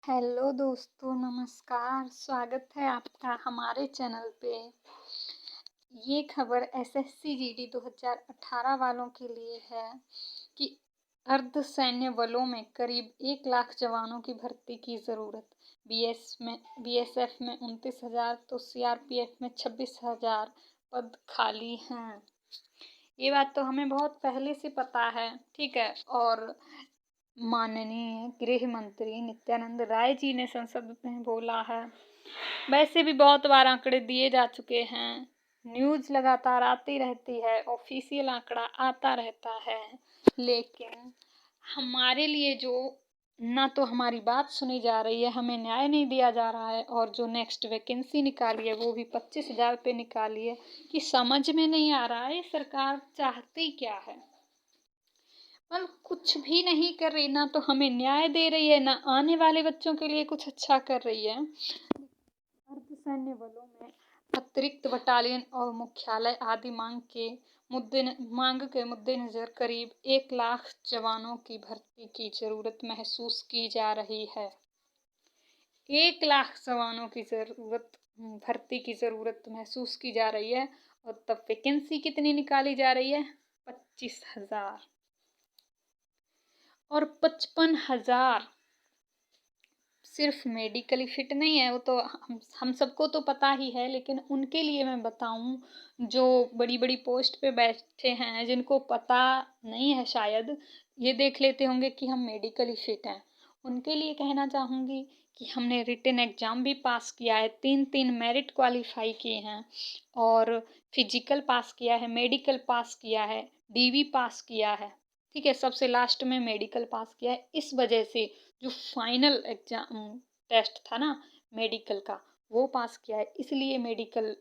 Hello दोस्तों, नमस्कार। स्वागत है आपका हमारे चैनल पे। ये खबर एसएससी जीडी 2018 वालों के लिए है कि अर्धसैन्य बलों में करीब 1 लाख जवानों की भर्ती की ज़रूरत। बीएसएफ में 29,000 तो सीआरपीएफ में 26,000 पद खाली हैं। ये बात तो हमें बहुत पहले से पता है, ठीक है। और माननीय गृह मंत्री नित्यानंद राय जी ने संसद में बोला है। वैसे भी बहुत बार आंकड़े दिए जा चुके हैं, न्यूज़ लगातार आती रहती है, ऑफिशियल आंकड़ा आता रहता है, लेकिन हमारे लिए जो ना तो हमारी बात सुनी जा रही है, हमें न्याय नहीं दिया जा रहा है। और जो नेक्स्ट वैकेंसी निकाली है वो भी 25,000 पे निकाली है कि समझ में नहीं आ रहा है सरकार चाहती क्या है। कुछ भी नहीं कर रही, ना तो हमें न्याय दे रही है, ना आने वाले बच्चों के लिए कुछ अच्छा कर रही है। अर्धसैन्य बलों में अतिरिक्त बटालियन और मुख्यालय आदि मांग के मद्देनजर करीब 1 लाख जवानों की भर्ती की जरूरत महसूस की जा रही है। 1 लाख जवानों की भर्ती की जरूरत महसूस की जा रही है। और तब वैकेंसी कितनी निकाली जा रही है? 25,000 और 55,000 सिर्फ मेडिकली फिट नहीं है। वो तो हम सबको तो पता ही है, लेकिन उनके लिए मैं बताऊं जो बड़ी बड़ी पोस्ट पे बैठे हैं, जिनको पता नहीं है, शायद ये देख लेते होंगे कि हम मेडिकली फिट हैं। उनके लिए कहना चाहूँगी कि हमने रिटन एग्ज़ाम भी पास किया है, 3 मेरिट क्वालिफाई किए हैं, और फिजिकल पास किया है, मेडिकल पास किया है, डीवी पास किया है, ठीक है। सबसे लास्ट में मेडिकल पास किया है। इस वजह से जो फाइनल एग्जाम टेस्ट था ना मेडिकल का, वो पास किया है, इसलिए मेडिकल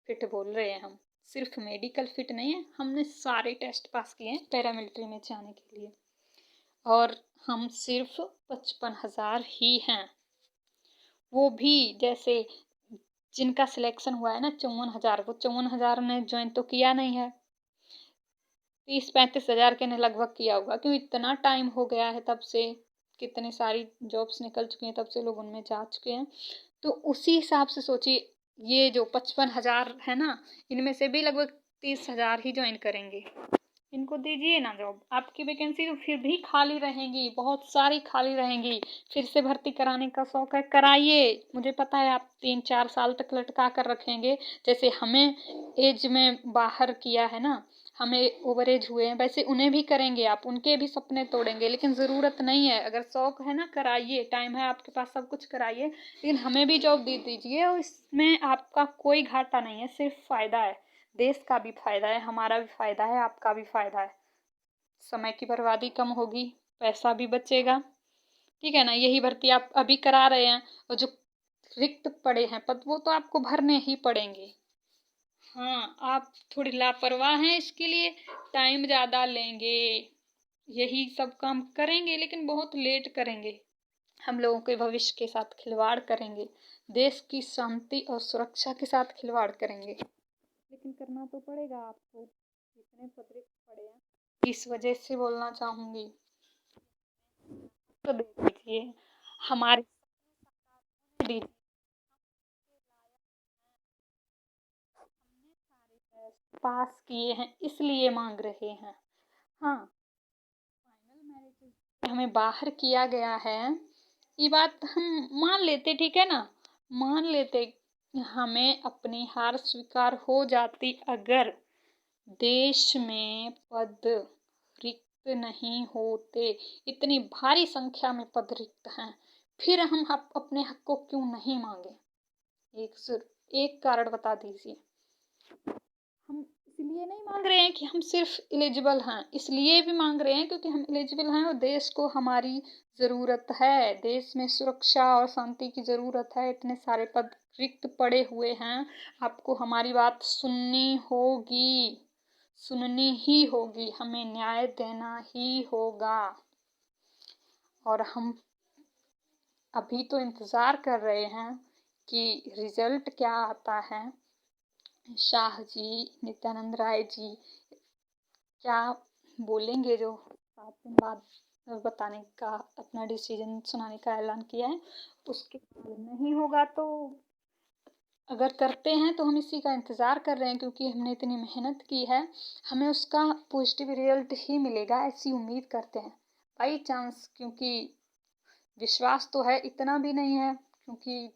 फिट बोल रहे हैं हम। सिर्फ मेडिकल फिट नहीं है, हमने सारे टेस्ट पास किए हैं पैरामिलिट्री में जाने के लिए। और हम सिर्फ 55,000 ही हैं। वो भी जैसे जिनका सिलेक्शन हुआ है ना 54,000, वो 54,000 ने ज्वाइन तो किया नहीं है। 30-35,000 के ने लगभग किया होगा, क्यों इतना टाइम हो गया है तब से, कितनी सारी जॉब्स निकल चुकी हैं तब से, लोग उनमें जा चुके हैं। तो उसी हिसाब से सोचिए, ये जो 55,000 है ना, इनमें से भी लगभग 30,000 ही ज्वाइन करेंगे। इनको दीजिए ना जॉब। आपकी वैकेंसी तो फिर भी खाली रहेंगी, बहुत सारी खाली रहेंगी। फिर से भर्ती कराने का शौक है, कराइए। मुझे पता है आप 3-4 साल तक लटका कर रखेंगे, जैसे हमें एज में बाहर किया है ना, हमें ओवर एज हुए हैं, वैसे उन्हें भी करेंगे आप, उनके भी सपने तोड़ेंगे। लेकिन ज़रूरत नहीं है, अगर शौक है ना कराइए, टाइम है आपके पास, सब कुछ कराइए, लेकिन हमें भी जॉब दे दीजिए। और इसमें आपका कोई घाटा नहीं है, सिर्फ फ़ायदा है। देश का भी फायदा है, हमारा भी फायदा है, आपका भी फायदा है। समय की बर्बादी कम होगी, पैसा भी बचेगा, ठीक है ना। यही भर्ती आप अभी करा रहे हैं, और जो रिक्त पड़े हैं पद, वो तो आपको भरने ही पड़ेंगे। हाँ, आप थोड़ी लापरवाह हैं, इसके लिए टाइम ज़्यादा लेंगे, यही सब काम करेंगे, लेकिन बहुत लेट करेंगे। हम लोगों के भविष्य के साथ खिलवाड़ करेंगे, देश की शांति और सुरक्षा के साथ खिलवाड़ करेंगे। लेकिन करना तो पड़ेगा आपको, इतने पद रिक्त पड़े हैं। इस वजह से बोलना चाहूँगी, तो दे दीजिए, हमारे दीजिए। पास किए हैं इसलिए मांग रहे हैं। हाँ, फाइनल मेरिट हमें बाहर किया गया है, ये बात हम मान लेते, ठीक है ना, मान लेते। हमें अपनी हार स्वीकार हो जाती अगर देश में पद रिक्त नहीं होते। इतनी भारी संख्या में पद रिक्त हैं, फिर हम अपने हक को क्यों नहीं मांगे? एक कारण बता दीजिए। हम इसलिए नहीं मांग रहे हैं कि हम सिर्फ एलिजिबल हैं, इसलिए भी मांग रहे हैं क्योंकि हम एलिजिबल हैं और देश को हमारी ज़रूरत है, देश में सुरक्षा और शांति की ज़रूरत है। इतने सारे पद रिक्त पड़े हुए हैं, आपको हमारी बात सुननी होगी, सुननी ही होगी, हमें न्याय देना ही होगा। और हम अभी तो इंतज़ार कर रहे हैं कि रिजल्ट क्या आता है। शाह जी, नित्यानंद राय जी क्या बोलेंगे जो 7 दिन बाद बताने का, अपना डिसीजन सुनाने का ऐलान किया है। उसके बाद नहीं होगा तो अगर करते हैं तो हम इसी का इंतज़ार कर रहे हैं, क्योंकि हमने इतनी मेहनत की है, हमें उसका पॉजिटिव रिजल्ट ही मिलेगा ऐसी उम्मीद करते हैं। बाई चांस, क्योंकि विश्वास तो है, इतना भी नहीं है, क्योंकि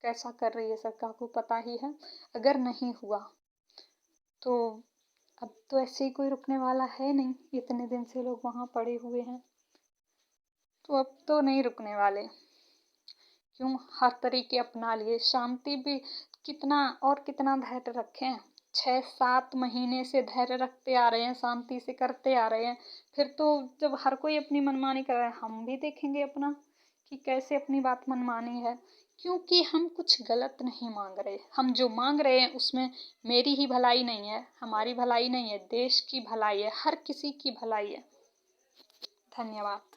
कैसा कर रही है सरकार को पता ही है। अगर नहीं हुआ तो अब तो ऐसे ही कोई रुकने वाला है नहीं, इतने दिन से लोग वहाँ पड़े हुए हैं, तो अब तो नहीं रुकने वाले। क्यों, हर तरीके अपना लिए, शांति भी कितना और कितना धैर्य रखें। 6-7 महीने से धैर्य रखते आ रहे हैं, शांति से करते आ रहे हैं, फिर तो जब हर कोई अपनी मनमानी कर रहा है, हम भी देखेंगे अपना कि कैसे अपनी बात मनमानी है। क्योंकि हम कुछ गलत नहीं मांग रहे, हम जो मांग रहे हैं उसमें मेरी ही भलाई नहीं है, हमारी भलाई नहीं है, देश की भलाई है, हर किसी की भलाई है। धन्यवाद।